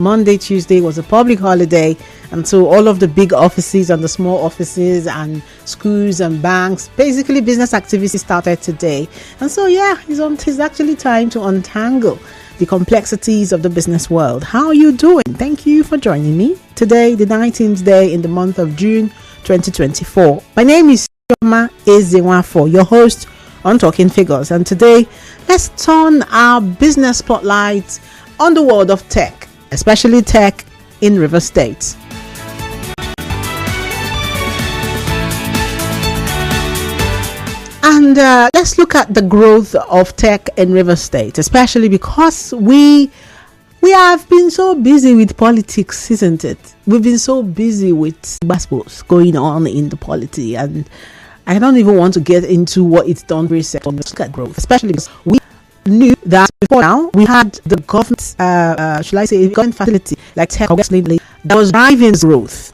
Monday, Tuesday was a public holiday, and so all of the big offices and the small offices and schools and banks, basically business activity started today. And so it's actually time to untangle the complexities of the business world. How are you doing? Thank you for joining me today, the 19th day in the month of June 2024. My name is Chioma Ezenwafo, your host on Talking Figures, and today let's turn our business spotlight on the world of tech, especially tech in Rivers State. And let's look at the growth of tech in Rivers State, especially because we have been so busy with politics, isn't it? We've been so busy with what's going on in the polity, and I don't even want to get into what it's done recently. Let's look at growth, especially because we knew that before now we had the government, government facility like tech that was driving growth.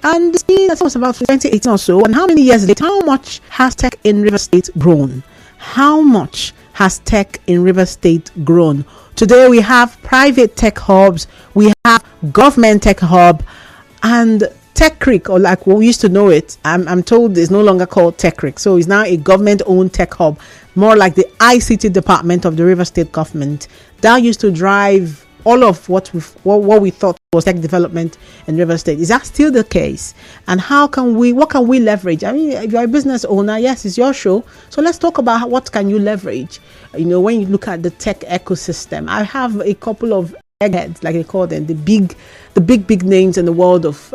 And that was about 2018 or so. And how many years later, how much has tech in River State grown? How much has tech in River State grown? Today we have private tech hubs, we have government tech hub, and Tech Creek, or like we used to know it, I'm told it's no longer called Tech Creek. So it's now a government-owned tech hub, more like the ICT department of the River State government. That used to drive all of what we thought was tech development in River State. Is that still the case? And what can we leverage? I mean, if you're a business owner, yes, it's your show. So let's talk about what can you leverage. When you look at the tech ecosystem, I have a couple of eggheads, like they call them, the big names in the world of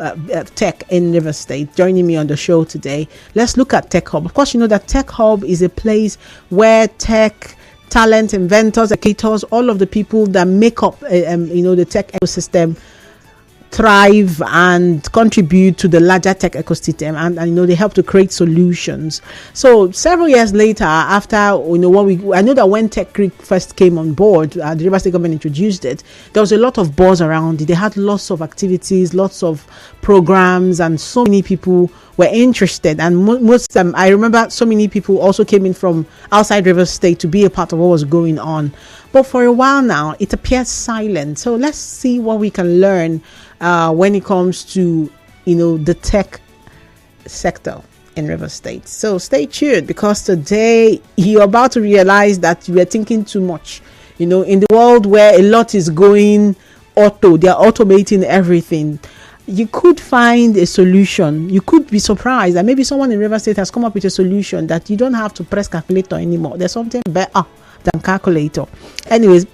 tech in River State, joining me on the show today. Let's look at Tech Hub. Of course, you know that Tech Hub is a place where tech talent, inventors, educators, all of the people that make up the tech ecosystem thrive and contribute to the larger tech ecosystem, and they help to create solutions. So several years later, after I know that when Tech Creek first came on board, the River State government introduced it, there was a lot of buzz around it. They had lots of activities, lots of programs, and so many people were interested. And most I remember so many people also came in from outside River State to be a part of what was going on. But for a while now, it appears silent. So let's see what we can learn when it comes to the tech sector in River State. So stay tuned, because today you're about to realize that you are thinking too much. In the world where a lot is going auto, they are automating everything. You could find a solution. You could be surprised that maybe someone in River State has come up with a solution that you don't have to press calculator anymore. There's something better than calculator. Anyways,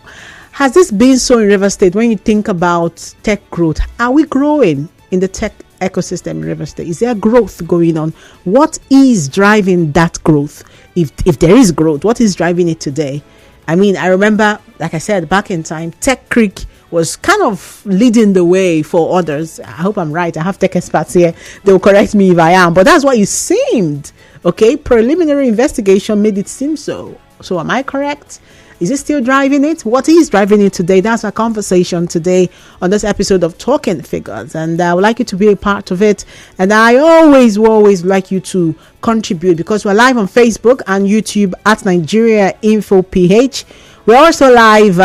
has this been so in River State? When you think about tech growth, are we growing in the tech ecosystem in River State? Is there growth going on? What is driving that growth? If there is growth, what is driving it today? I mean, I remember, like I said, back in time, Tech Creek was kind of leading the way for others. I hope I'm right. I have tech experts here. They'll correct me if I am. But that's what it seemed. Okay, preliminary investigation made it seem so. So am I correct? Is it still driving it? What is driving it today? That's our conversation today on this episode of Talking Figures. And I would like you to be a part of it. And I always like you to contribute, because we're live on Facebook and YouTube at Nigeria Info PH. We're also live.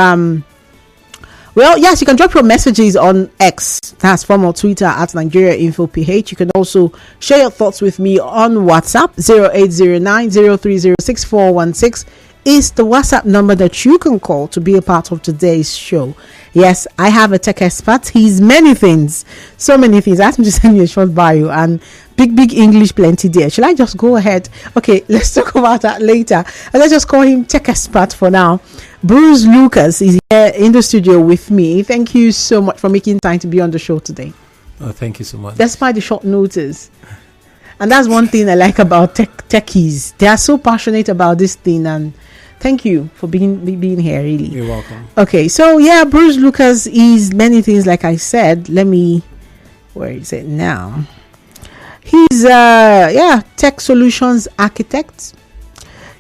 Yes, you can drop your messages on X, that's former Twitter at Nigeria Info PH. You can also share your thoughts with me on WhatsApp. 0809-030-6416 is the WhatsApp number that you can call to be a part of today's show. Yes, I have a tech expert. He's many things, so many things. I asked him to send me a short bio, and big English plenty there. Should I just go ahead? Okay, let's talk about that later. And let's just call him tech expert for now. Bruce Lucas is here in the studio with me. Thank you so much for making time to be on the show today. Oh, thank you so much. Despite the short notice. And that's one thing I like about techies. They are so passionate about this thing, and thank you for being here, really. You're welcome. Okay, so Bruce Lucas is many things, like I said. Where is it now? He's tech solutions architect.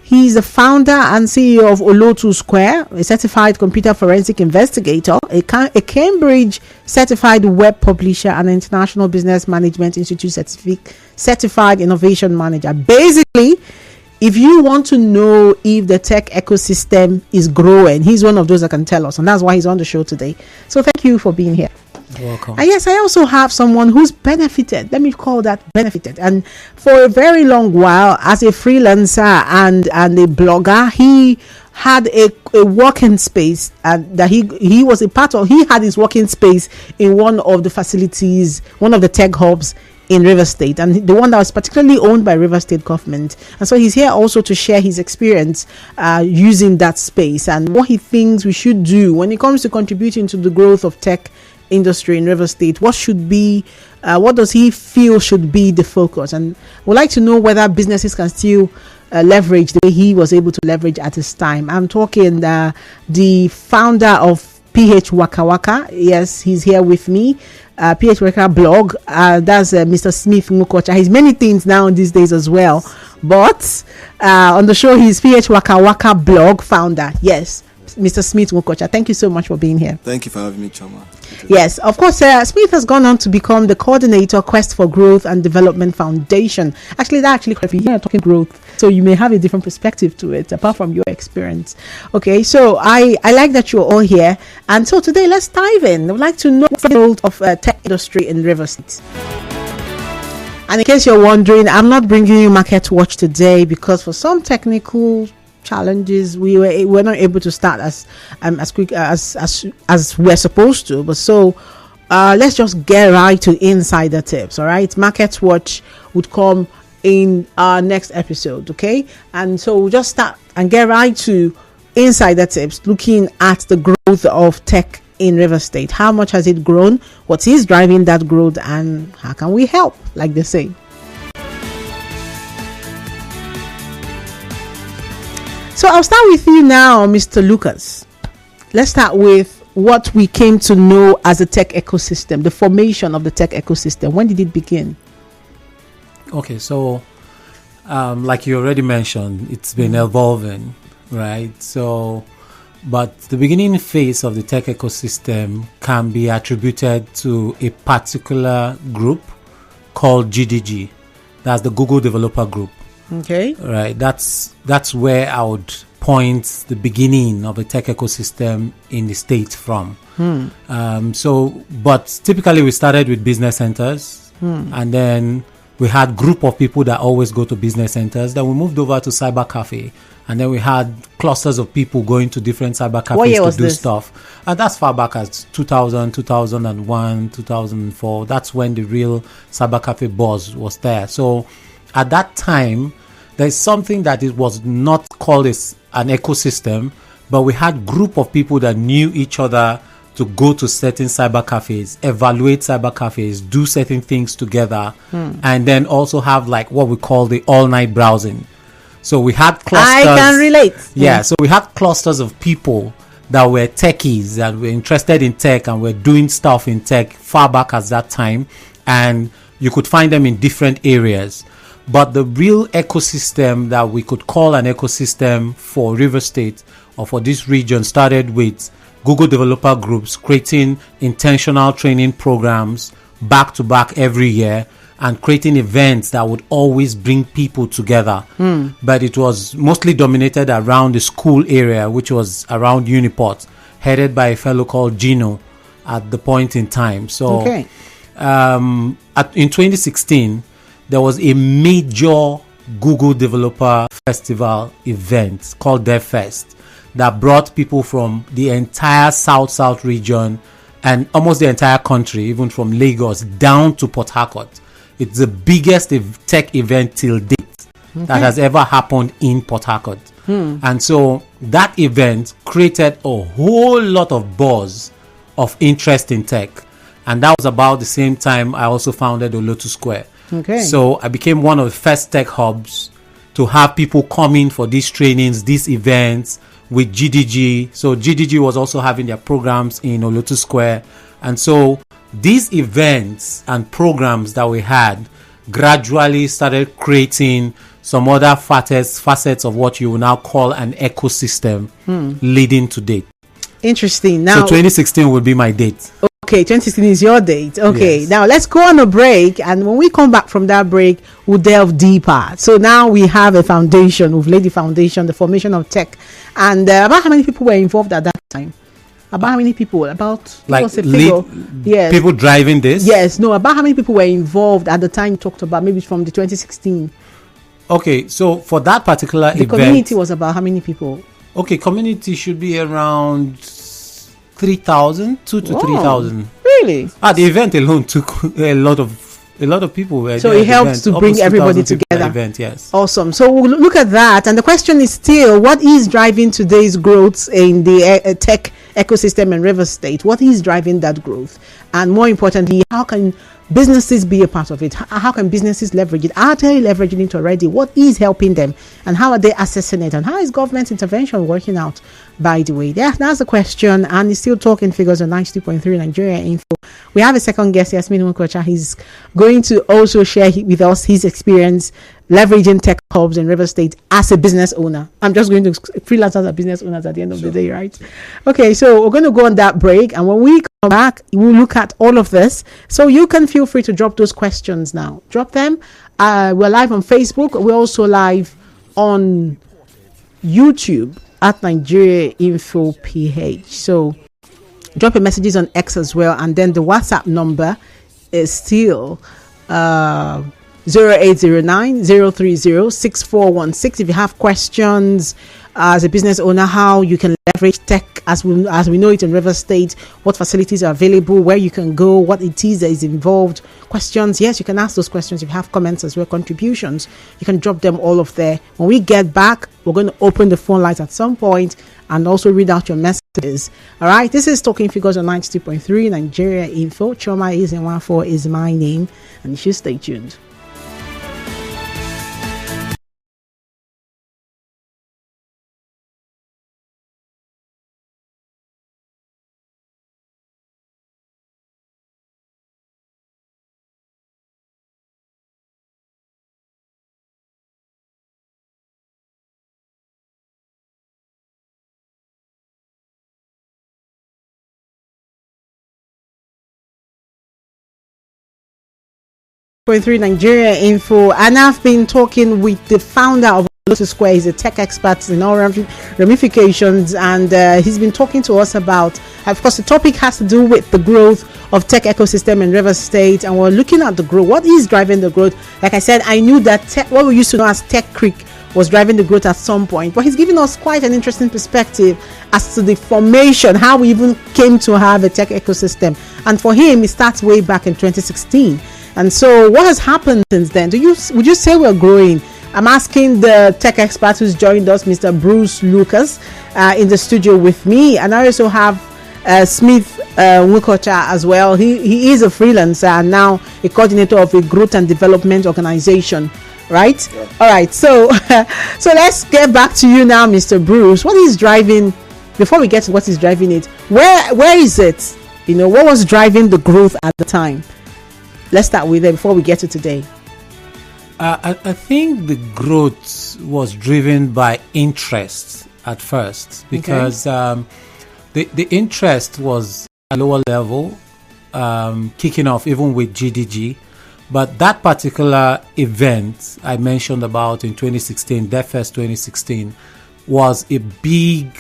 He's the founder and CEO of Olotu Square, a certified computer forensic investigator, a Cambridge certified web publisher, and an International Business Management Institute certified innovation manager. Basically, if you want to know if the tech ecosystem is growing, he's one of those that can tell us, and that's why he's on the show today. So thank you for being here. You're welcome. And yes, I also have someone who's benefited. Let me call that benefited. And for a very long while, as a freelancer and a blogger, he had a working space, and that he was a part of. He had his working space in one of the facilities, one of the tech hubs in River State, and the one that was particularly owned by River State government. And so he's here also to share his experience using that space and what he thinks we should do when it comes to contributing to the growth of tech industry in River State. What does he feel should be the focus? And we'd like to know whether businesses can still leverage the way he was able to leverage at his time. I'm talking the founder of PhWakawaka. Yes, he's here with me. PhWakawaka blog. That's Mr. Smith Wokocha. He's many things now these days as well. But on the show, he's PhWakawaka blog founder. Yes, Mr. Smith Wokocha. Thank you so much for being here. Thank you for having me, Choma. Yes, of course, Smith has gone on to become the coordinator, Quest for Growth and Development Foundation. Actually, you're talking growth, so you may have a different perspective to it, apart from your experience. Okay, so I like that you're all here. And so today, let's dive in. I would like to know the growth of tech industry in River State. And in case you're wondering, I'm not bringing you Market Watch today because for some technical challenges we were not able to start as quick as we're supposed to, but so let's just get right to insider tips. All right, Market Watch would come in our next episode, okay? And so we'll just start and get right to insider tips, looking at the growth of tech in River State. How much has it grown? What is driving that growth, and how can we help, like they say? So I'll start with you now, Mr. Lucas. Let's start with what we came to know as a tech ecosystem, the formation of the tech ecosystem. When did it begin? Okay, so like you already mentioned, it's been evolving, right? So, but the beginning phase of the tech ecosystem can be attributed to a particular group called GDG. That's the Google Developer Group. Okay. Right. That's where I would point the beginning of the tech ecosystem in the States from. But typically we started with business centers, and then we had group of people that always go to business centers. Then we moved over to cyber cafe, and then we had clusters of people going to different cyber cafes to do stuff. And that's far back as 2000, 2001, 2004. That's when the real cyber cafe buzz was there. So at that time, there's something that it was not called an ecosystem, but we had group of people that knew each other to go to certain cyber cafes, evaluate cyber cafes, do certain things together, and then also have like what we call the all-night browsing. So we had clusters. I can relate. Yeah, so we had clusters of people that were techies and were interested in tech and were doing stuff in tech far back at that time, and you could find them in different areas. But the real ecosystem that we could call an ecosystem for River State or for this region started with Google developer groups creating intentional training programs back to back every year and creating events that would always bring people together. But it was mostly dominated around the school area, which was around Uniport, headed by a fellow called Gino at the point in time. So in 2016, there was a major Google Developer Festival event called DevFest that brought people from the entire South region and almost the entire country, even from Lagos down to Port Harcourt. It's the biggest tech event till date that has ever happened in Port Harcourt. And so that event created a whole lot of buzz of interest in tech. And that was about the same time I also founded Olotu Square. So I became one of the first tech hubs to have people come in for these trainings, these events with GDG. So GDG was also having their programs in Olotu Square. And so these events and programs that we had gradually started creating some other facets of what you will now call an ecosystem leading to date. Interesting. Now, so 2016 will be my date. Okay, 2016 is your date. Okay, Yes. now let's go on a break, and when we come back from that break, we'll delve deeper. So now we have a foundation. We've laid the foundation, the formation of tech, and about how many people were involved at that time? About how many people? About Like what's the figure? Yes. people driving this? Yes. No. About how many people were involved at the time you talked about? Maybe from the 2016. Okay, so for that particular The event, community was about how many people? okay, community should be around 3,000, 2 to Wow. 3,000. Really? The event alone took a lot of people. Were So there it at the helps event. to bring Almost everybody 2,000 people at the together. Event, yes. Awesome. So we'll look at that. And the question is still, what is driving today's growth in the tech ecosystem in River State? What is driving that growth? And more importantly, how can businesses be a part of it? How can businesses leverage it? Are they leveraging it already? What is helping them? And how are they assessing it? And how is government intervention working out, by the way? That's the question. And he's still talking figures on 92.3 Nigeria Info. We have a second guest, Yasmin Wokocha. He's going to also share with us his experience leveraging tech hubs in River State as a business owner. I'm just going to freelance as a business owners at the end of the day, right? Okay, so we're going to go on that break, and when we come back, we'll look at all of this. So you can feel free to drop those questions now. Drop them. We're live on Facebook. We're also live on YouTube at Nigeria Info PH. So drop your messages on X as well, and then the WhatsApp number is still 0809 030 6416. If you have questions as a business owner, how you can leverage tech as we know it in River State, what facilities are available, where you can go, what it is that is involved, questions, yes, you can ask those questions. If you have comments as well, contributions, you can drop them all of there. When we get back, we're going to open the phone lines at some point and also read out your messages. All right, this is Talking Figures on 92.3 Nigeria Info. Choma is in 14 is my name, and you should stay tuned. .3 Nigeria Info, and I've been talking with the founder of Lotus Square. He's a tech expert in all ramifications, and he's been talking to us about, of course, the topic has to do with the growth of tech ecosystem in River State, and we're looking at the growth. What is driving the growth? Like I said, I knew that what we used to know as Tech Creek was driving the growth at some point, but he's giving us quite an interesting perspective as to the formation, how we even came to have a tech ecosystem. And for him, it starts way back in 2016. And so what has happened since then? Would you say we're growing? I'm asking the tech expert who's joined us, Mr. Bruce Lucas, in the studio with me. And I also have Smith Wokocha as well. He is a freelancer and now a coordinator of a growth and development organization, right? Yeah. All right. So let's get back to you now, Mr. Bruce. What is driving, before we get to what is driving it, where is it? You know, what was driving the growth at the time? Let's start with it before we get to today. I think the growth was driven by interest at first, because the interest was at a lower level, kicking off even with GDG. But that particular event I mentioned about in 2016, DevFest 2016, was a big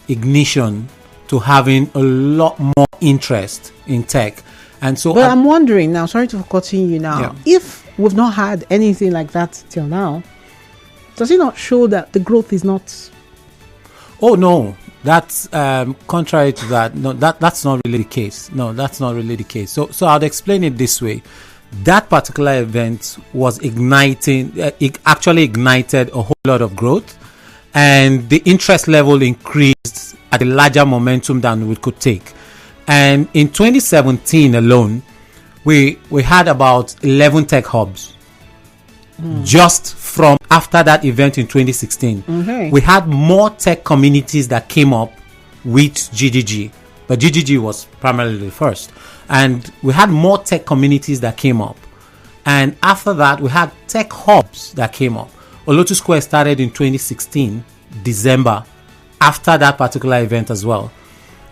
ignition to having a lot more interest in tech. And so, but I'm wondering now, sorry to continue you now, if we've not had anything like that till now, does it not show that the growth is not? Oh no, that's contrary to that. No, that's not really the case. No, that's not really the case. So I'll explain it this way. That particular event was igniting. It actually ignited a whole lot of growth, and the interest level increased at a larger momentum than we could take. And in 2017 alone, we had about 11 tech hubs. Just from after that event in 2016. Okay. We had more tech communities that came up with GDG, but GDG was primarily the first. And we had more tech communities that came up. And after that, we had tech hubs that came up. Lotus Square started in 2016, December, after that particular event as well.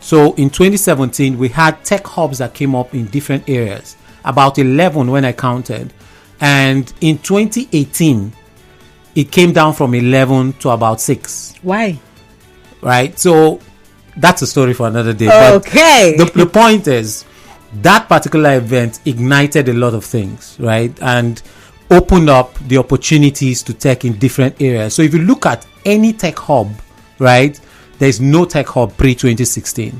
So in 2017, we had tech hubs that came up in different areas, about 11 when I counted. And in 2018, it came down from 11 to about 6. Why? Right? So that's a story for another day. Okay. But the point is, that particular event ignited a lot of things, right? And opened up the opportunities to tech in different areas. So if you look at any tech hub, right, there's no tech hub pre-2016.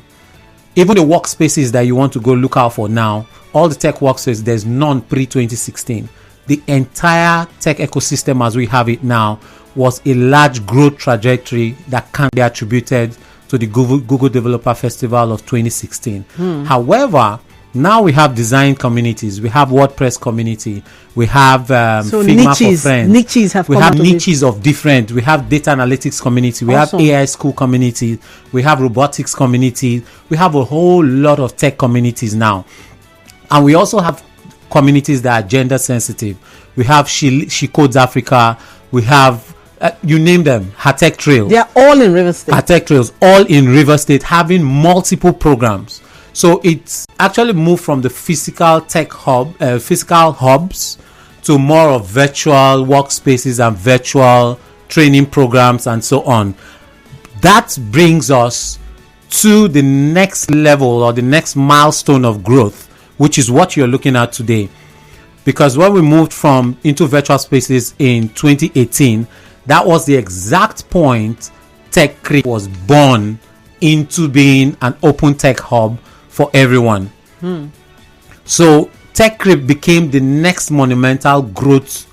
Even the workspaces that you want to go look out for now, all the tech workspaces, there's none pre-2016. The entire tech ecosystem as we have it now was a large growth trajectory that can be attributed to the Google Developer Festival of 2016. However, now we have design communities, we have WordPress community, we have so Figma niches, for Friends. Niches have we come have out of niches of different. We have data analytics community, we Awesome. have AI school community, we have robotics community, we have a whole lot of tech communities now, and we also have communities that are gender sensitive. We have She Codes Africa, we have you name them, Tech Trails. They are all in River State. Tech Trails, all in River State, having multiple programs. So it's actually moved from the physical hubs to more of virtual workspaces and virtual training programs and so on. That brings us to the next level or the next milestone of growth, which is what you're looking at today. Because when we moved into virtual spaces in 2018, that was the exact point Tech Creek was born into being an open tech hub for everyone. So Tech Creek became the next monumental growth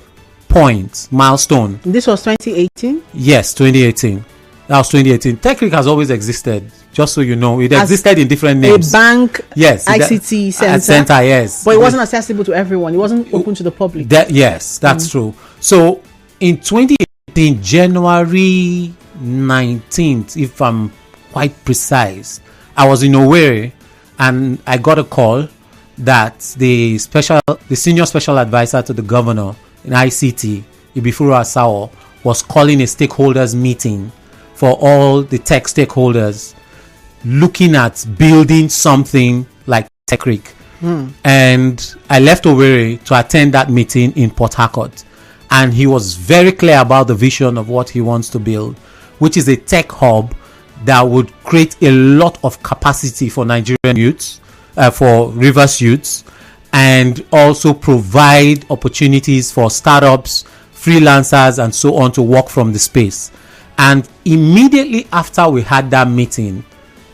milestone. This was 2018. Yes, 2018. That was 2018. Tech Creek has always existed, just so you know. It existed in different names. A bank, yes, ICT center. Center, yes. But it wasn't accessible to everyone. It wasn't open to the public. Yes, that's true. So in 2018, January 19th, if I'm quite precise, I was in Owerri and I got a call that the senior special advisor to the governor in ICT, Ibifuru Asawo, was calling a stakeholders meeting for all the tech stakeholders, looking at building something like Tech Creek. And I left Owerri to attend that meeting in Port Harcourt. And he was very clear about the vision of what he wants to build, which is a tech hub that would create a lot of capacity for Nigerian youths, for Rivers youths, and also provide opportunities for startups, freelancers, and so on to work from the space. And immediately after we had that meeting,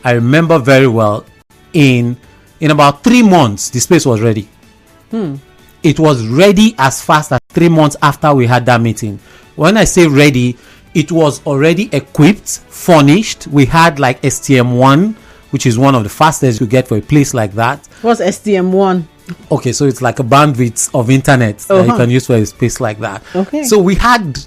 I remember very well, in about 3 months, the space was ready. It was ready as fast as 3 months after we had that meeting. When I say ready, it was already equipped, furnished. We had like STM1, which is one of the fastest you get for a place like that. What's STM1? Okay, so it's like a bandwidth of internet that you can use for a space like that. Okay. So we had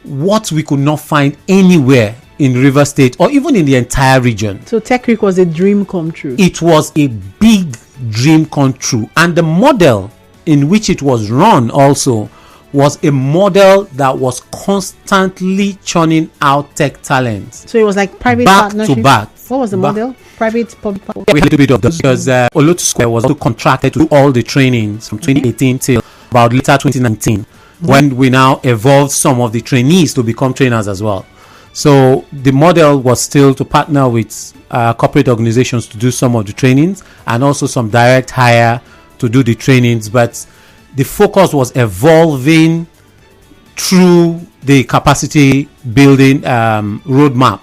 what we could not find anywhere in River State or even in the entire region. So Tech Creek was a dream come true. It was a big dream come true. And the model in which it was run also was a model that was constantly churning out tech talents. So it was like private back partnership? to back. What was the model? Private, public partnership? We had a little bit of this because Olotu Square was also contracted to do all the trainings from 2018 till about later 2019, when we now evolved some of the trainees to become trainers as well. So the model was still to partner with corporate organizations to do some of the trainings and also some direct hire to do the trainings, but the focus was evolving through the capacity building roadmap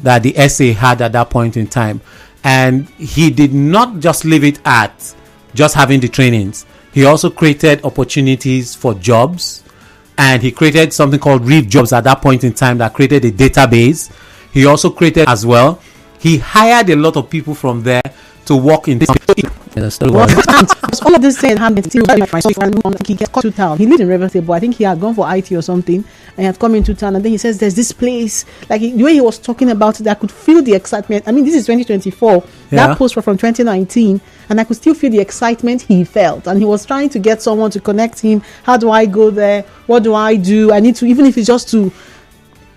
that the SA had at that point in time. And he did not just leave it at just having the trainings. He also created opportunities for jobs, and he created something called Reef Jobs at that point in time that created a database. He also created as well, he hired a lot of people from there to work in this. All of this said happened until he gets to town. He lived in River State, but I think he had gone for IT or something and had come into town. And then he says, "There's this place." Like the way he was talking about it, I could feel the excitement. I mean, this is 2024. Yeah. That post was from 2019, and I could still feel the excitement he felt. And he was trying to get someone to connect him. How do I go there? What do I do? I need to, even if it's just to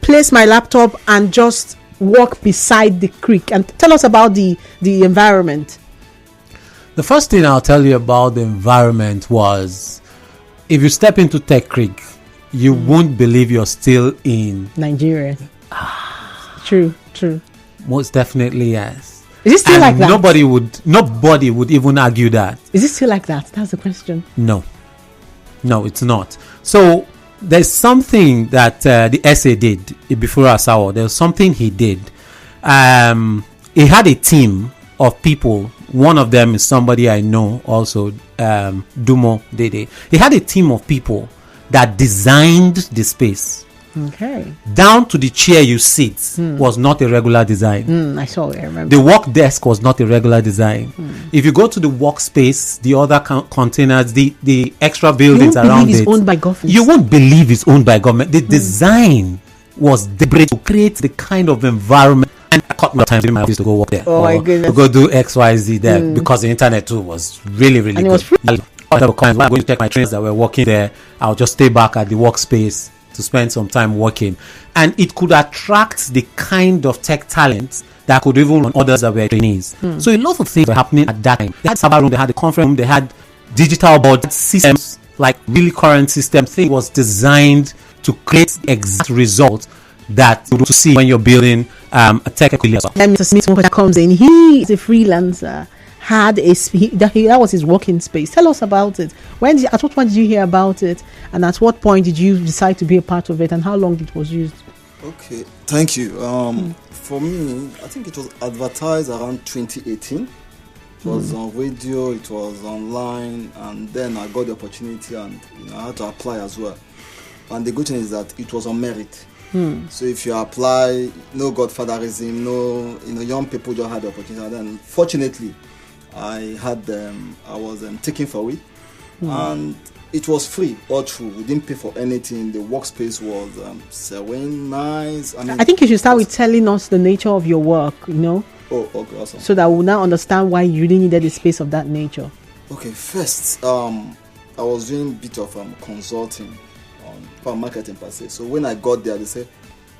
place my laptop and just walk beside the creek? And tell us about the environment. The first thing I'll tell you about the environment was, if you step into Tech Creek, you won't believe you're still in Nigeria. True. Most definitely, yes. Is it still like that? Nobody would even argue that. Is it still like that? That's the question. No, it's not. So there's something that the essay did before Asawa. There's something he did. He had a team of people. One of them is somebody I know also, Dumo Dede. He had a team of people that designed the space. Okay. Down to the chair you sit was not a regular design. I saw it, I remember. The work desk was not a regular design. If you go to the workspace, the other containers, the extra buildings around it, owned by government. You won't believe it's owned by government. The design was deliberate to create the kind of environment. And I caught my time in my office to go work there. Oh my goodness. To go do XYZ there because the internet too was really, really and good. It was free. When I'm going to check my trainers that were working there, I'll just stay back at the workspace to spend some time working. And it could attract the kind of tech talent that could even run others that were trainees. So a lot of things were happening at that time. They had server room, they had the conference room, they had digital board systems, like really current system thing was designed to create the exact result that you want to see when you're building a tech equilibrium. Mr. Smith Wokocha comes in. He is a freelancer. That was his working space. Tell us about it. At what point did you hear about it, and at what point did you decide to be a part of it, and how long it was used? Okay, thank you. For me, I think it was advertised around 2018. It was on radio, it was online, and then I got the opportunity, and I had to apply as well. And the good thing is that it was on merit. So if you apply, no godfatherism, no, young people just had the opportunity. And then fortunately, I was taken for it, and it was free all through. We didn't pay for anything. The workspace was serene, nice. I think you should start with telling us the nature of your work. Oh, okay, awesome. So that we'll now understand why you really needed a space of that nature. Okay, first, I was doing a bit of consulting on marketing per se. So when I got there, they said,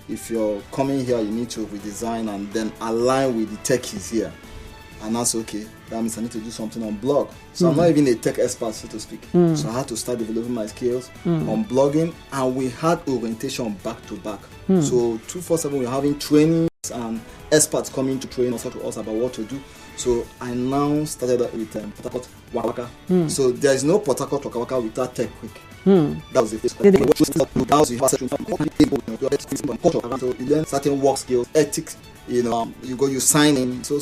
if you're coming here, you need to redesign and then align with the techies here. And that's okay. That means I need to do something on blog. So I'm not even a tech expert, so to speak. So I had to start developing my skills on blogging, and we had orientation back to back. So 247, we're having trainings and experts coming to train us, talk to us about what to do. So I now started with PhWakawaka. So there is no PhWakawaka without Tech Creek. That was the first. So you learn certain work skills, ethics. You sign in. So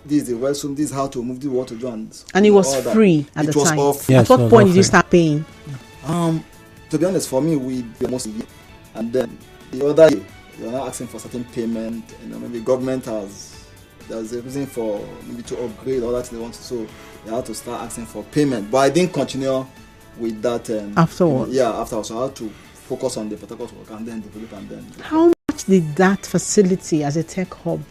this is the resume. This is how to move. This is what to do, and it was free at the time. Yes, at what point did you start paying? To be honest, for me, we did most of it, and then the other year, you're not asking for certain payment. Maybe government there's a reason for maybe to upgrade all that they want to. So they had to start asking for payment, but I didn't continue with that afterwards. Afterwards, so I had to focus on the particular work and then develop and then. How much did that facility as a tech hub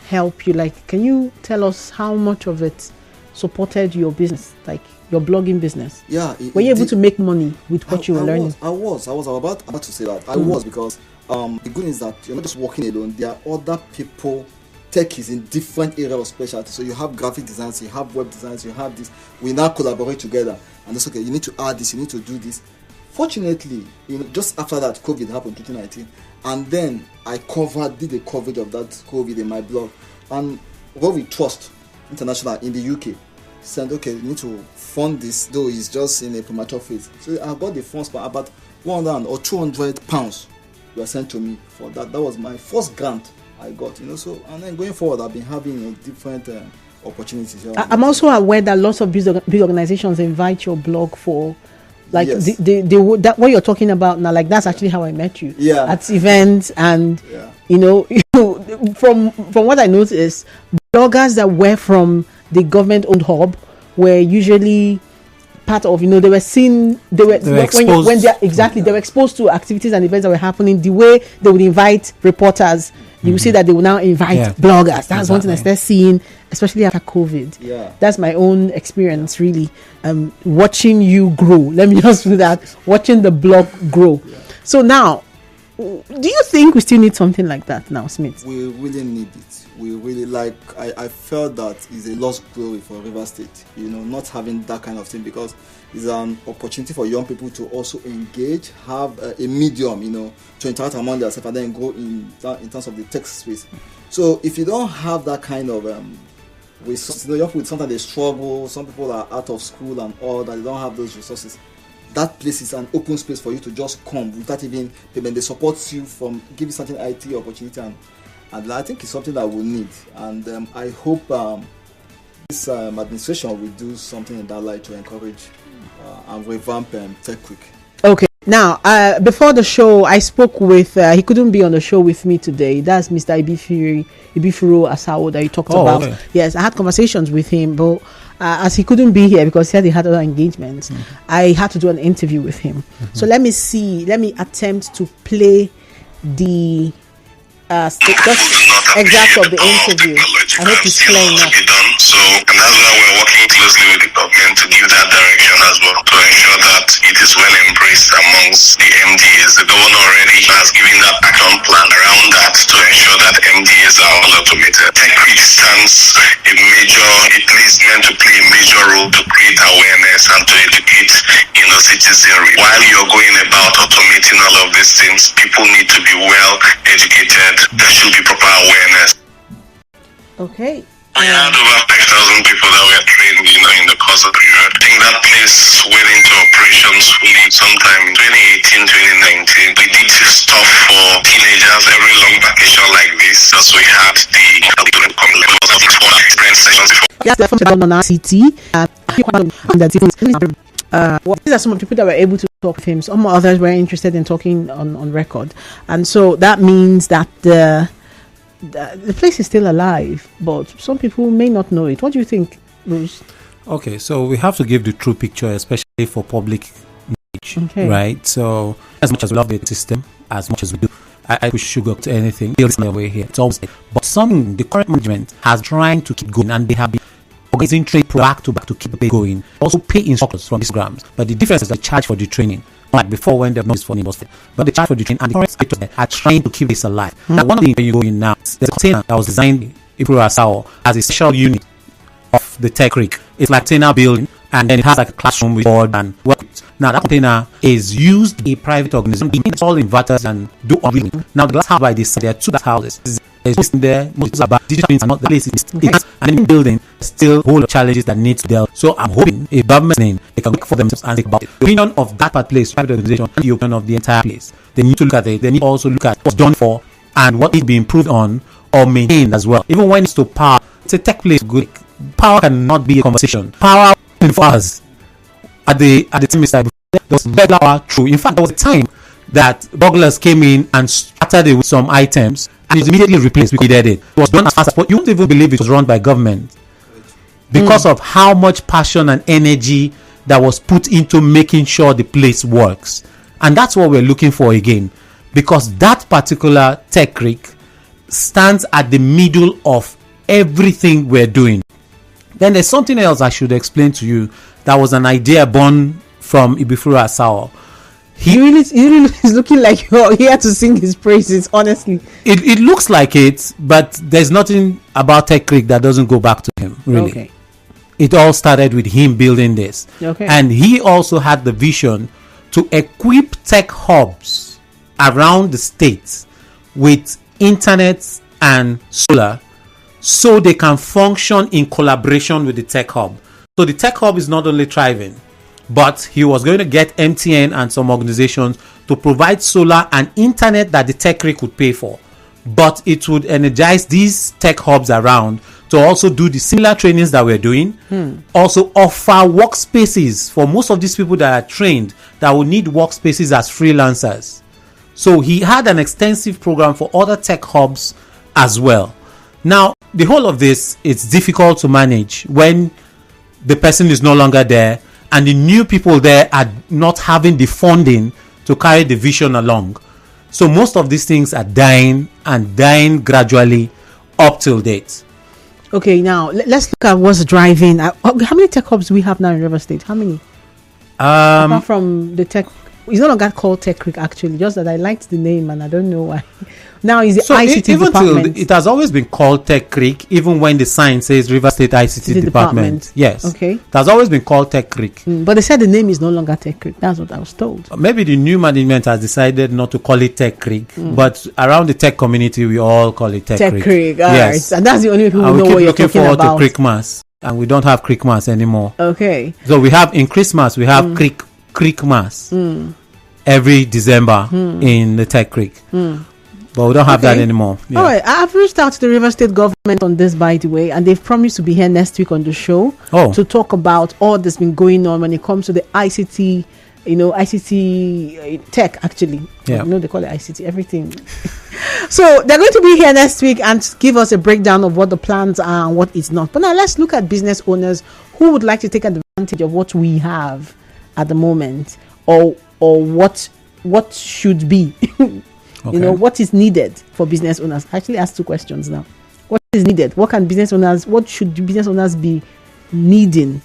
help you? Like, can you tell us how much of it supported your business, like your blogging business? Yeah. Were you able to make money with what you were learning? I was about to say that. I was, because the good is that you're not just working alone. There are other people. Tech is in different areas of specialty. So you have graphic designers, you have web designers, you have this. We now collaborate together, and it's okay. You need to add this, you need to do this. Fortunately, just after that, COVID happened in 2019, and then I did a coverage of that COVID in my blog, and Rovi Trust International in the UK said, okay, you need to fund this, though it's just in a premature phase. So I got the funds for about 100 or 200 pounds were sent to me for that. That was my first grant I got, So, and then going forward, I've been having different opportunities. I'm also aware that lots of big organizations invite your blog for, like, yes. that what you're talking about now. Like, that's actually how I met you. Yeah. At events, and from what I noticed, bloggers that were from the government-owned hub were usually part of, they were seen, they were exposed. They were exposed to activities and events that were happening. The way they would invite reporters, you will see that they will now invite bloggers. That's one thing I started seeing, especially after COVID. Yeah. That's my own experience, really. Watching you grow. Let me just do that. Watching the blog grow. Yeah. So now, Do you think we still need something like that now, Smith? We really need it. We really I felt that is a lost glory for River State, not having that kind of thing, because it's an opportunity for young people to also engage, have a medium, to interact among themselves and then go in terms of the tech space. So if you don't have that kind of resources, young people sometimes they struggle, some people are out of school and all that, they don't have those resources. That place is an open space for you to just come without even payment. They support you from giving certain IT opportunity, and I think it's something that we need. And I hope this administration will do something in that light to encourage and revamp TechWeek. Okay. Now, before the show, I spoke with, he couldn't be on the show with me today. That's Mr. Ibifuru Asao that you talked about. Okay. Yes, I had conversations with him, but as he couldn't be here because he had other engagements, I had to do an interview with him. So let me attempt to play the exact of the interview. I hope it's playing now. So, and that's why we're working closely with the government to give that direction as well, to ensure that it is well embraced amongst the MDAs. The governor already has given that action plan around that to ensure that MDAs are all automated. TechWeek stands it is meant to play a major role to create awareness and to educate, citizenry. While you're going about automating all of these things, people need to be well educated. There should be proper awareness. Okay. We had over 5,000 people that were trained, in the course of the period. I think that place went into operations fully sometime 2018, 2019. We did stuff for teenagers every long vacation like this. As we had Yes, they're from CT. These are some of the people that were able to talk with him. Some others were interested in talking on record. And so that means that the place is still alive, but some people may not know it. What do you think, Bruce? Okay, so we have to give the true picture, especially for public knowledge, right? So as much as we love the system, as much as we do, I push sugar to anything. There's no way here. It's always there. But the current management has trying to keep going, and they have been organizing trade back to keep it going. Also pay instructors from these programs, but the difference is the charge for the training. Like before, when they've not for invested, but the charge for the training and the current status are trying to keep this alive. Now, one of the things when you go in now, there's a container that was designed as a special unit of the TechWeek. It's like a container building, and then it has like a classroom with board and work. Now that container is used in a private organization. They install inverters and do unwheeling. Now the glass house by this side, there are two glass houses. There's in there, most about digital things are not the place. And in the building, still a whole lot of challenges that need to deal. So I'm hoping a government name they can work for themselves and think about it. The opinion of that part place, private organization, and the opinion of the entire place. They need to look at it. They need to also look at what's done for and what needs to be improved on or maintained as well. Even when it's to power, it's a tech place. Good power cannot be a conversation. Power for us at the time there was better power true. In fact, there was a time that burglars came in and started it with some items and it immediately replaced. We did it. It was done as fast as, but you won't even believe it was run by government because of how much passion and energy that was put into making sure the place works. And that's what we're looking for again, because that particular TechWeek stands at the middle of everything we're doing. Then there's something else I should explain to you. That was an idea born from Ibifuru Asao. He really is looking like you're here to sing his praises, honestly. It looks like it, but there's nothing about TechWeek that doesn't go back to him, really. Okay. It all started with him building this. Okay. And he also had the vision to equip tech hubs around the states with internet and solar so they can function in collaboration with the tech hub. So the tech hub is not only thriving, but he was going to get MTN and some organizations to provide solar and internet that the TechWeek could pay for. But it would energize these tech hubs around to also do the similar trainings that we're doing. Also offer workspaces for most of these people that are trained that will need workspaces as freelancers. So he had an extensive program for other tech hubs as well. Now, the whole of this, it's difficult to manage when the person is no longer there and the new people there are not having the funding to carry the vision along. So most of these things are dying and dying gradually up till date. Okay, now let's look at what's driving. How many tech hubs do we have now in River State? How many? Apart from the tech it's no longer called Tech Creek actually, just that I liked the name and I don't know why. Now it's the So ICT even department. till it has always been called Tech Creek, even when the sign says River State ICT department. Yes. Okay. It has always been called Tech Creek. But they said the name is no longer Tech Creek. That's what I was told. Maybe the new management has decided not to call it Tech Creek, but around the tech community, we all call it Tech Creek. All yes. right. And that's the only people And who we know what keep you're looking talking forward about. to Creekmas, and we don't have Creekmas anymore. Okay. So we have in Christmas we have Creekmas every December in the Tech Creek, but we don't have that anymore. Yeah. All right. I've reached out to the River State government on this, by the way, and they've promised to be here next week on the show to talk about all that's been going on when it comes to the ICT. ICT tech actually. Yeah. They call it ICT everything. So they're going to be here next week and give us a breakdown of what the plans are and what is not. But now let's look at business owners who would like to take advantage of what we have at the moment, or what should be. Okay. What is needed for business owners. I actually asked two questions now. What is needed? What should business owners be needing?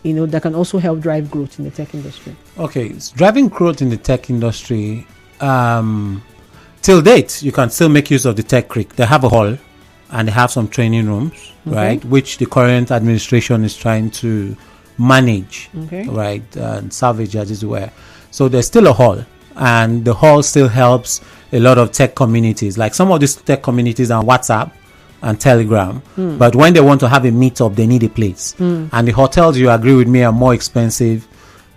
That can also help drive growth in the tech industry. Okay, driving growth in the tech industry. Till date, you can still make use of the Tech Creek. They have a hall and they have some training rooms, right, which the current administration is trying to manage, right, and salvage as it were. So there's still a hall, and the hall still helps a lot of tech communities. Like some of these tech communities are on WhatsApp and Telegram, but when they want to have a meetup, they need a place. And the hotels, you agree with me, are more expensive,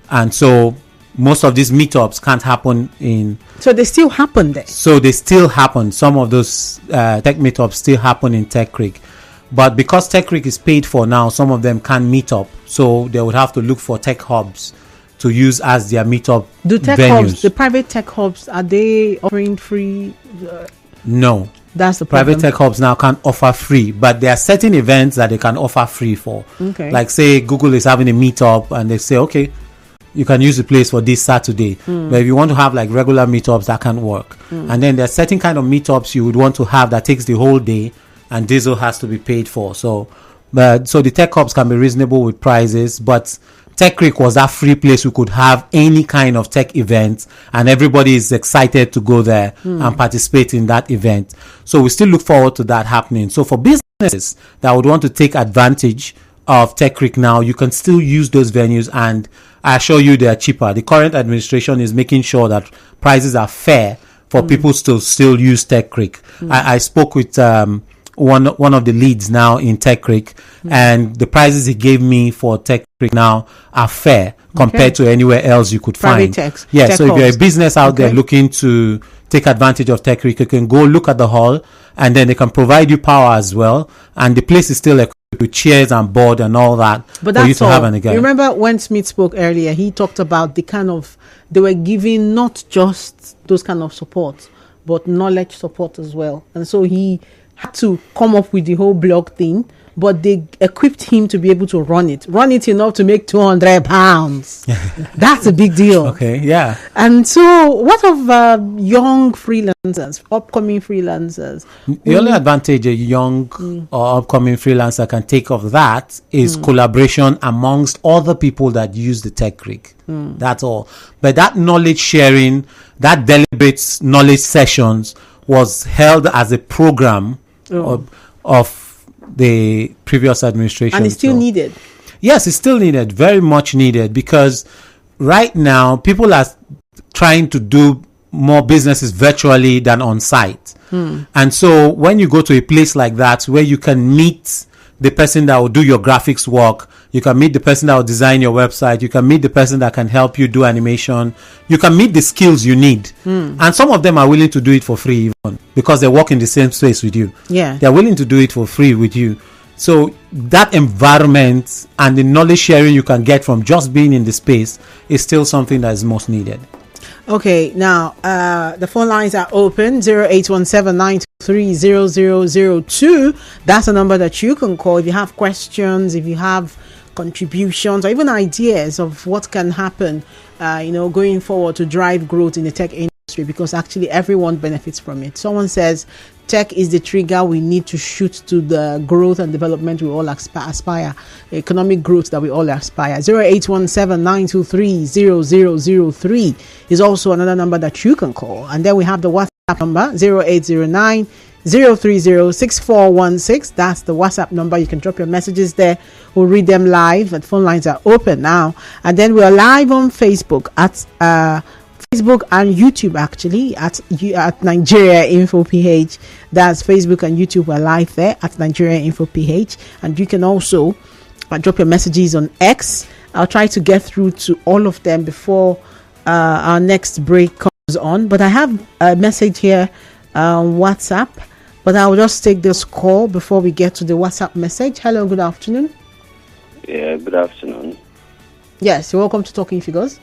and so most of these meetups can't happen in. So they still happen there. So they still happen. Some of those tech meetups still happen in Tech Creek, but because Tech Creek is paid for now, some of them can't meet up. So they would have to look for tech hubs to use as their meetup venues. The private tech hubs, are they offering free? No. That's the problem. Private tech hubs now can't offer free, but there are certain events that they can offer free for. Okay. Like say Google is having a meetup and they say, okay, you can use the place for this Saturday. But if you want to have like regular meetups, that can't work. And then there are certain kind of meetups you would want to have that takes the whole day and diesel has to be paid for. So the tech hubs can be reasonable with prices, but Tech Creek was that free place we could have any kind of tech event, and everybody is excited to go there and participate in that event. So we still look forward to that happening. So for businesses that would want to take advantage of Tech Creek now, you can still use those venues, and I assure you they are cheaper. The current administration is making sure that prices are fair for people to still use Tech Creek. I spoke with one of the leads now in Tech Creek, and the prices he gave me for Tech Creek now are fair compared to anywhere else you could find. Tech So if you're a business out there looking to take advantage of Tech Creek, you can go look at the hall, and then they can provide you power as well, and the place is still equipped with chairs and board and all that but for you to have an event. Remember when Smith spoke earlier, he talked about they were giving not just those kind of support, but knowledge support as well. And so he had to come up with the whole blog thing, but they equipped him to be able to run it enough to make £200. That's a big deal. Okay, yeah. And so what of young freelancers, upcoming freelancers? The only advantage a young or upcoming freelancer can take of that is collaboration amongst other people that use the Tech Creek. That's all. But that knowledge sharing, that deliberate knowledge sessions was held as a program of the previous administration. And it's still needed. Yes, it's still needed, very much needed, because right now people are trying to do more businesses virtually than on site. And so when you go to a place like that where you can meet the person that will do your graphics work, you can meet the person that will design your website, you can meet the person that can help you do animation, you can meet the skills you need. And some of them are willing to do it for free even, because they work in the same space with you. They're willing to do it for free with you. So that environment and the knowledge sharing you can get from just being in the space is still something that is most needed. Okay, now the phone lines are open. 0817-923-0002. That's a number that you can call if you have questions, if you have contributions, or even ideas of what can happen going forward to drive growth in the tech industry, because actually everyone benefits from it. Someone says Tech is the trigger we need to shoot to the growth and development we all aspire, economic growth that we all aspire. 0817-923-0003 is also another number that you can call. And then we have the WhatsApp number, 0809-030-6416. That's the WhatsApp number. You can drop your messages there. We'll read them live. And phone lines are open now. And then we are live on Facebook at Facebook and YouTube, actually, at Nigeria Info PH. That's Facebook and YouTube. We're live there at Nigeria Info PH. And you can also drop your messages on X. I'll try to get through to all of them before our next break comes on. But I have a message here on WhatsApp. But I'll just take this call before we get to the WhatsApp message. Hello, good afternoon. Yeah, good afternoon. Yes, you're welcome to Talking Figures.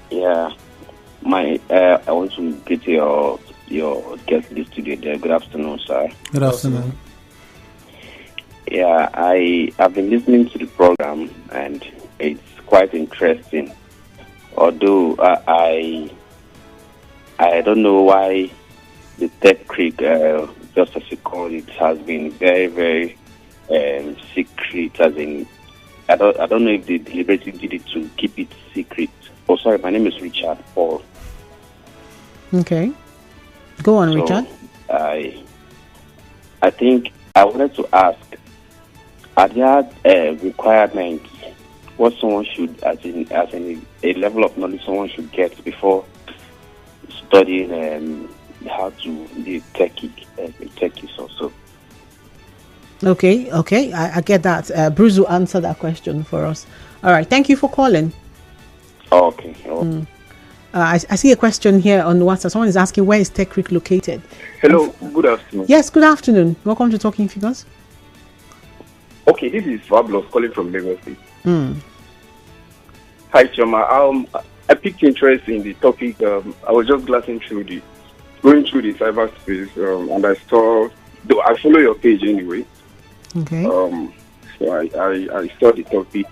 Yeah. I want to get your guest in the studio there. Good afternoon, sir. Good afternoon. Yeah, I've been listening to the program and it's quite interesting. Although I don't know why the Tech Creek, just as you call it, has been very, very secret. As in, I don't know if they deliberately did it to keep it secret. Oh, sorry, my name is Richard Paul. Okay. Go on, Richard. I think I wanted to ask, are there requirements what someone should, as in a level of knowledge someone should get before studying how to be techies also? Okay. I get that. Bruce will answer that question for us. All right. Thank you for calling. Okay. I see a question here on WhatsApp. Someone is asking, where is Tech Creek located? Hello, good afternoon. Yes, good afternoon. Welcome to Talking Figures. Okay, this is Fabulous calling from Lagos State. Hi, Choma. I picked interest in the topic. I was just going through the cyberspace, and I saw, though I follow your page anyway. Okay. So I saw the topic,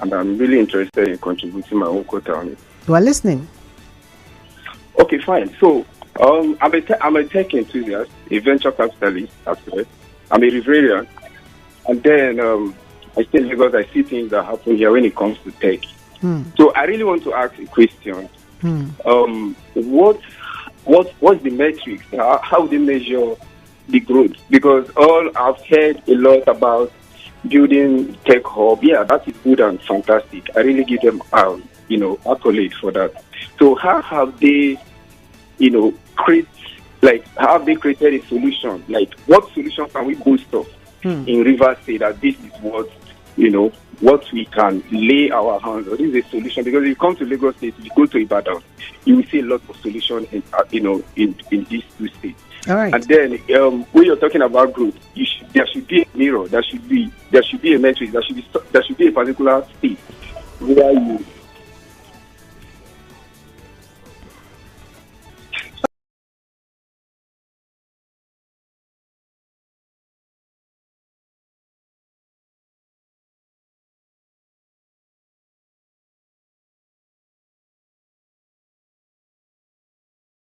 and I'm really interested in contributing my own quota on it. You are listening. Okay, fine. So I'm a tech enthusiast, a venture capitalist, actually. I'm a Riverian. And then I stay in Lagos. I see things that happen here when it comes to tech. So I really want to ask a question. What's the metrics? How they measure the growth? Because I've heard a lot about building tech hub. Yeah, that is good and fantastic. I really give them accolades for that. So how have they, how have they created a solution? Like, what solution can we boast of in Rivers State that this is what we can lay our hands on? This is a solution, because if you come to Lagos State, if you go to Ibadan, you will see a lot of solutions in these two states. All right. And then when you're talking about growth, there should be a mirror. There should be a metric. There should be a particular state where you.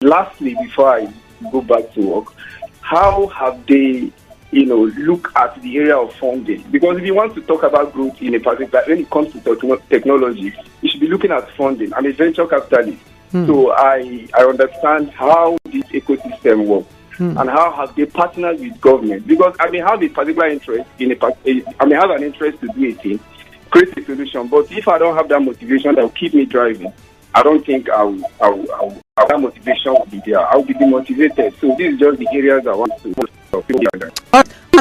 Lastly, before I go back to work, how have they, look at the area of funding? Because if you want to talk about growth in a particular, when it comes to technology, you should be looking at funding. I'm a venture capitalist, so I understand how this ecosystem works and how have they partnered with government. Because I may have a particular interest I may have an interest to do a thing, create a solution, but if I don't have that motivation that will keep me driving, I don't think that motivation will be there. I'll be demotivated. So this is just the areas I want to.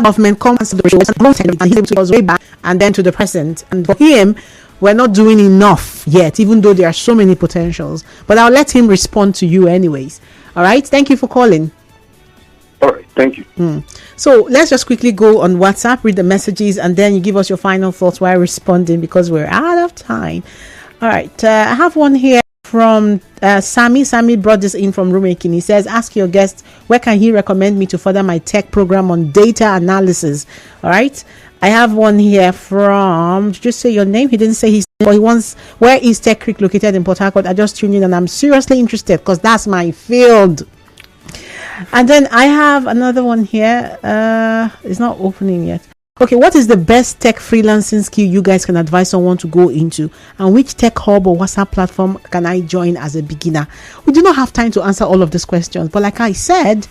Government comes to the show and he was way back and then to the present. And for him, we're not doing enough yet, even though there are so many potentials. But I'll let him respond to you anyways. All right. Thank you for calling. All right. Thank you. So let's just quickly go on WhatsApp, read the messages, and then you give us your final thoughts while responding, because we're out of time. All right. I have one here from Sammy. Sammy brought this in from Rumaikin. He says, ask your guest, where can he recommend me to further my tech program on data analysis? All right. I have one here from, did you say your name? He didn't say his name, but he wants, where is Tech Creek located in Port Harcourt? I just tuned in and I'm seriously interested because that's my field. And then I have another one here. It's not opening yet. Okay, what is the best tech freelancing skill you guys can advise someone to go into? And which tech hub or WhatsApp platform can I join as a beginner? We do not have time to answer all of these questions, but like I said,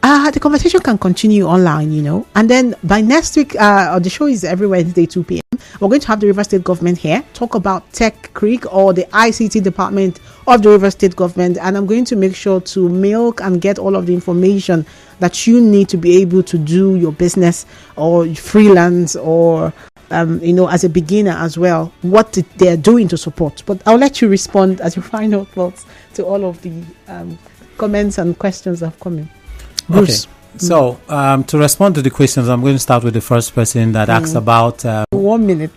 the conversation can continue online, and then by next week, the show is every Wednesday 2 p.m. We're going to have the River State government here talk about Tech Creek or the ICT department of the River State government, and I'm going to make sure to milk and get all of the information that you need to be able to do your business or freelance or as a beginner as well, what they're doing to support. But I'll let you respond as your final thoughts to all of the comments and questions that have come in. Bruce. Okay. So, to respond to the questions, I'm going to start with the first person that asked about... 1 minute.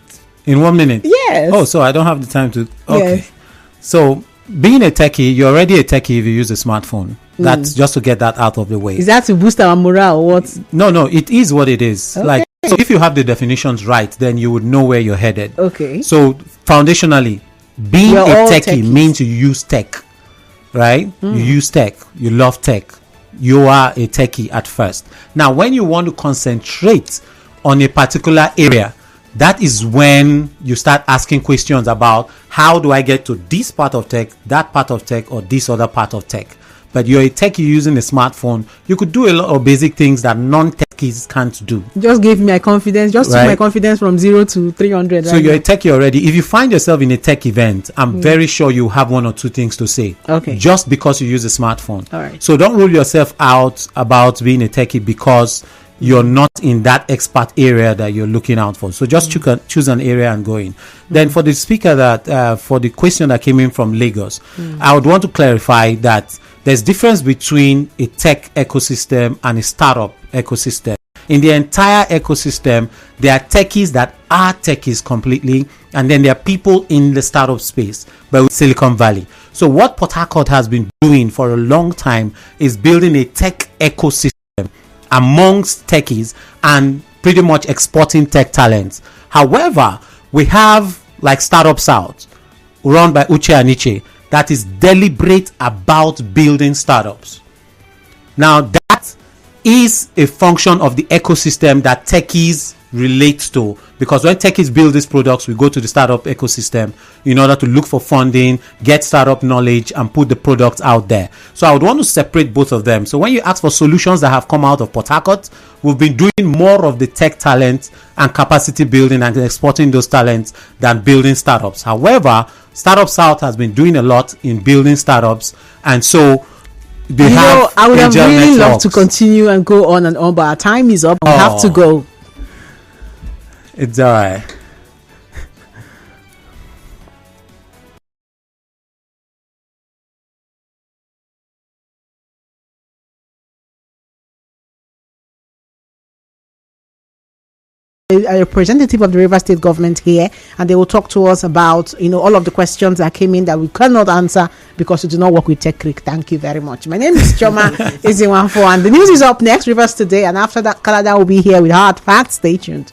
In 1 minute? Yes. Oh, so I don't have the time to... Okay. Yes. So, being a techie, you're already a techie if you use a smartphone. That's just to get that out of the way. Is that to boost our morale or what? No, it is what it is. Okay. Like, so if you have the definitions right, then you would know where you're headed. Okay. So, foundationally, being We're a all techie techies. means you use tech, right? You use tech. You love tech. You are a techie at first. Now, when you want to concentrate on a particular area, that is when you start asking questions about how do I get to this part of tech, that part of tech, or this other part of tech. But you're a techie using a smartphone. You could do a lot of basic things that non-techies can't do. Just gave me my confidence. Just took Right. my confidence from 0 to 300. So right you're now. a techie already. If you find yourself in a tech event, I'm very sure you have one or two things to say. Okay. Just because you use a smartphone. All right. So don't rule yourself out about being a techie because you're not in that expert area that you're looking out for. So just choose an area and go in. Then for the speaker that, for the question that came in from Lagos, I would want to clarify that there's difference between a tech ecosystem and a startup ecosystem. In the entire ecosystem, there are techies that are techies completely, and then there are people in the startup space, but with Silicon Valley. So what Port Harcourt has been doing for a long time is building a tech ecosystem amongst techies and pretty much exporting tech talents. However, we have like Startup South, run by Uche Aniche, that is deliberate about building startups. Now, that is a function of the ecosystem that techies relate to, because when techies build these products, we go to the startup ecosystem in order to look for funding, get startup knowledge, and put the product out there. So I would want to separate both of them. So when you ask for solutions that have come out of Port Harcourt, we've been doing more of the tech talent and capacity building and exporting those talents than building startups. However, Startup South has been doing a lot in building startups, and so they have I would have angel really loved networks. to continue and go on and on, but our time is up. We have to go. It's all right. A representative of the River State government here, and they will talk to us about all of the questions that came in that we cannot answer because we do not work with Tech Creek. Thank you very much. My name is Choma Izinwafo, and the news is up next, Rivers Today, and after that, Kalada will be here with hard facts. Stay tuned.